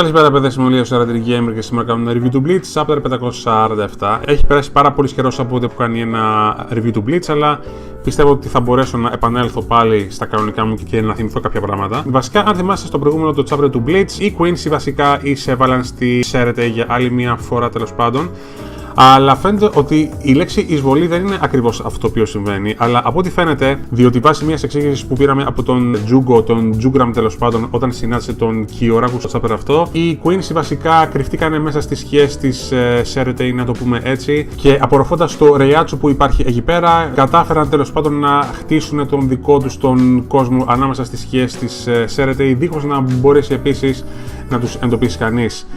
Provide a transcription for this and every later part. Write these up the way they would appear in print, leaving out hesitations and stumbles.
Καλησπέρα, παιδες, είμαι ο Λίος Σαρατήρη Gamer και σήμερα κάνουμε ένα review του Bleach Chapter 547. Έχει περάσει πάρα πολύ καιρός από τότε που κάνει ένα review του Bleach, αλλά πιστεύω ότι θα μπορέσω να επανέλθω πάλι στα κανονικά μου και να θυμηθώ κάποια πράγματα. Βασικά, αν θυμάστε στο προηγούμενο το chapter του Bleach, η Quincy βασικά εισέβαλαν στη Ceretei για άλλη μια φορά, τέλος πάντων. Αλλά φαίνεται ότι η λέξη εισβολή δεν είναι ακριβώς αυτό το οποίο συμβαίνει. Αλλά από ό,τι φαίνεται, διότι βάσει μια εξήγηση που πήραμε από τον Jugo, τον Jugram τέλος πάντων, όταν συνάντησε τον Kyoraku στο chapter αυτό, οι Quincy βασικά κρυφτήκανε μέσα στις σκιές της Ceretei, να το πούμε έτσι, και απορροφώντας το Reiatsu που υπάρχει εκεί πέρα, κατάφεραν τέλος πάντων να χτίσουν τον δικό τους τον κόσμο ανάμεσα στις σκιές της Ceretei, δίχως να μπορέσει επίσης να τους εντοπίσει κανείς.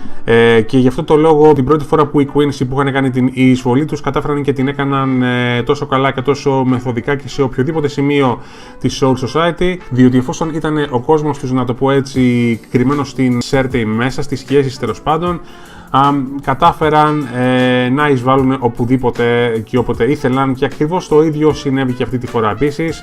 Και γι' αυτό το λόγο, την πρώτη φορά που οι Quincy που είχαν κάνει την εισβολή τους, κατάφεραν και την έκαναν τόσο καλά και τόσο μεθοδικά και σε οποιοδήποτε σημείο της Soul Society, διότι εφόσον ήταν ο κόσμος τους, να το πω έτσι, κρυμμένος στην Ceretei μέσα, στις σχέσεις τέλος πάντων, κατάφεραν να εισβάλλουν οπουδήποτε και όποτε ήθελαν, και ακριβώς το ίδιο συνέβη και αυτή τη φορά επίσης.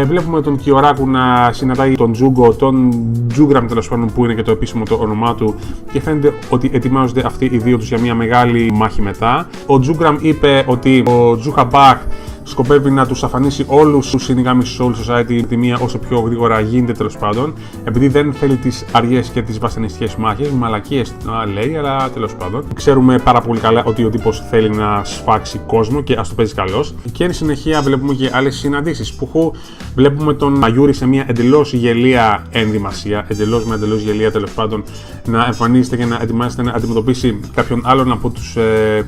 Βλέπουμε τον Kyoraku να συναντάει τον Jugo, τον Jugram τέλος πάντων, που είναι και το επίσημο το όνομά του, και φαίνεται ότι ετοιμάζονται αυτοί οι δύο τους για μια μεγάλη μάχη μετά. Ο Jugram είπε ότι ο Juhabak σκοπεύει να τους αφανίσει όλους τους συνηγάμεις Soul Society τη μία όσο πιο γρήγορα γίνεται, τέλος πάντων, επειδή δεν θέλει τις αργές και τις βασανιστικές μάχες. Μαλακίες λέει, αλλά τέλος πάντων. Ξέρουμε πάρα πολύ καλά ότι ο τύπος θέλει να σφάξει κόσμο και ας το παίζει καλός. Και εν συνεχεία βλέπουμε και άλλες συναντήσεις που βλέπουμε τον Mayuri σε μια εντελώς γελία ενδυμασία, εντελώς γελία τέλος πάντων, να εμφανίζεται και να ετοιμάζεται να αντιμετωπίσει κάποιον άλλον από τους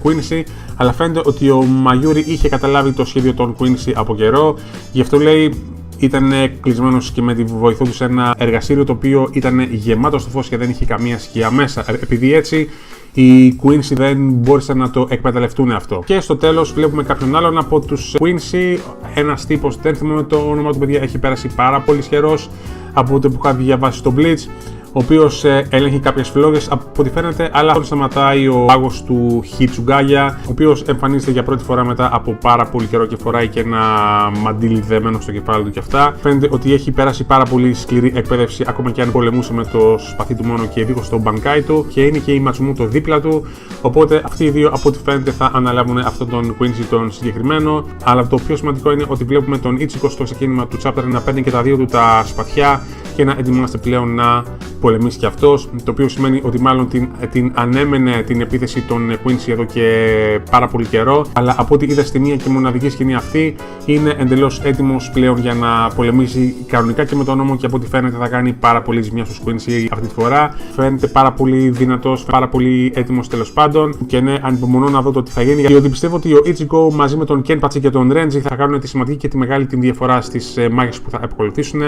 Quincy, αλλά φαίνεται ότι ο Mayuri είχε καταλάβει το σχέδιο των Quincy από καιρό, γι' αυτό λέει ήταν κλεισμένος και με τη βοηθό του σε ένα εργαστήριο το οποίο ήταν γεμάτο στο φως και δεν είχε καμία σκιά μέσα, επειδή έτσι οι Quincy δεν μπόρεσαν να το εκμεταλλευτούν αυτό. Και στο τέλος βλέπουμε κάποιον άλλον από τους Quincy, ένας τύπος, δεν θυμάμαι το όνομα του, παιδιά, έχει πέρασει πάρα πολύ καιρός από τότε που είχα διαβάσει το Bleach, ο οποίος ελέγχει κάποιες φλόγες από ό,τι φαίνεται, αλλά τον σταματάει ο μάγος του Hitsugaya, ο οποίος εμφανίζεται για πρώτη φορά μετά από πάρα πολύ καιρό και φοράει και ένα μαντίλι δεμένο στο κεφάλι του και αυτά. Φαίνεται ότι έχει πέρασει πάρα πολύ σκληρή εκπαίδευση, ακόμα και αν πολεμούσε με το σπαθί του μόνο και δίχως το Bankai του, και είναι και η Matsumoto δίπλα του. Οπότε αυτοί οι δύο, από ό,τι φαίνεται, θα αναλάβουν αυτόν τον Quincy τον συγκεκριμένο. Αλλά το πιο σημαντικό είναι ότι βλέπουμε τον Ichigo στο ξεκίνημα του chapter να παίρνει και τα δύο του τα σπαθιά και να ετοιμάζεται πλέον να πολεμήσει και αυτός, το οποίο σημαίνει ότι μάλλον την ανέμενε την επίθεση των Quincy εδώ και πάρα πολύ καιρό, αλλά από ό,τι είδα στη μία και μοναδική σκηνή αυτή, είναι εντελώς έτοιμος πλέον για να πολεμήσει κανονικά και με τον νόμο, και από ό,τι φαίνεται θα κάνει πάρα πολύ ζημιά στους Quincy αυτή τη φορά. Φαίνεται πάρα πολύ δυνατός, πάρα πολύ έτοιμος τέλος πάντων, και ναι, ανυπομονώ να δω το τι θα γίνει, γιατί πιστεύω ότι ο Ichigo μαζί με τον Kenpachi και τον Renji θα κάνουν τη σημαντική και τη μεγάλη την διαφορά στις μάχες που θα επακολουθήσουν.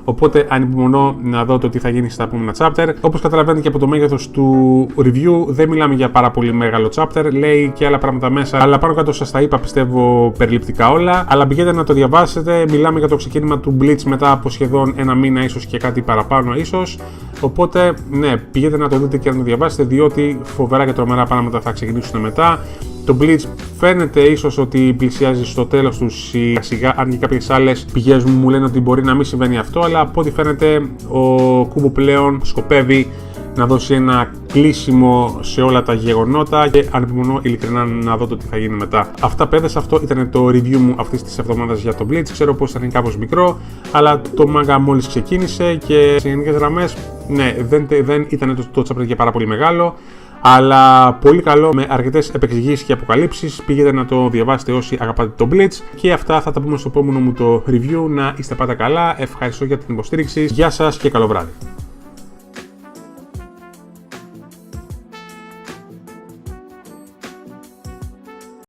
Οπότε ανυπομονώ να δω το τι θα γίνει στα επόμενα chapter. Όπως καταλαβαίνετε και από το μέγεθος του review, δεν μιλάμε για πάρα πολύ μεγάλο chapter, λέει και άλλα πράγματα μέσα, αλλά πάνω κάτω σας τα είπα, πιστεύω, περιληπτικά όλα. Αλλά πηγαίνετε να το διαβάσετε, μιλάμε για το ξεκίνημα του Bleach μετά από σχεδόν ένα μήνα, ίσως και κάτι παραπάνω ίσως. Οπότε, ναι, πηγαίνετε να το δείτε και να το διαβάσετε, διότι φοβερά και τρομερά πράγματα θα ξεκινήσουν μετά. Το Bleach φαίνεται ίσως ότι πλησιάζει στο τέλος του σιγά σιγά, αν και κάποιες άλλες πηγές μου λένε ότι μπορεί να μην συμβαίνει αυτό, αλλά από ό,τι φαίνεται ο Kubo πλέον σκοπεύει να δώσει ένα κλείσιμο σε όλα τα γεγονότα, και ανυπομονώ ειλικρινά να δω το τι θα γίνει μετά. Αυτά, παιδες, αυτό ήταν το review μου αυτής της εβδομάδας για το Bleach. Ξέρω πως ήταν κάπως μικρό, αλλά το manga μόλις ξεκίνησε και σε γενικές γραμμές, ναι, δεν ήταν το chapter και πάρα πολύ μεγάλο, αλλά πολύ καλό, με αρκετές επεξηγήσεις και αποκαλύψεις. Πήγαινε να το διαβάσετε όσοι αγαπάτε το Bleach. Και αυτά θα τα πούμε στο επόμενο μου το review. Να είστε πάντα καλά, ευχαριστώ για την υποστήριξη, γεια σας και καλό βράδυ.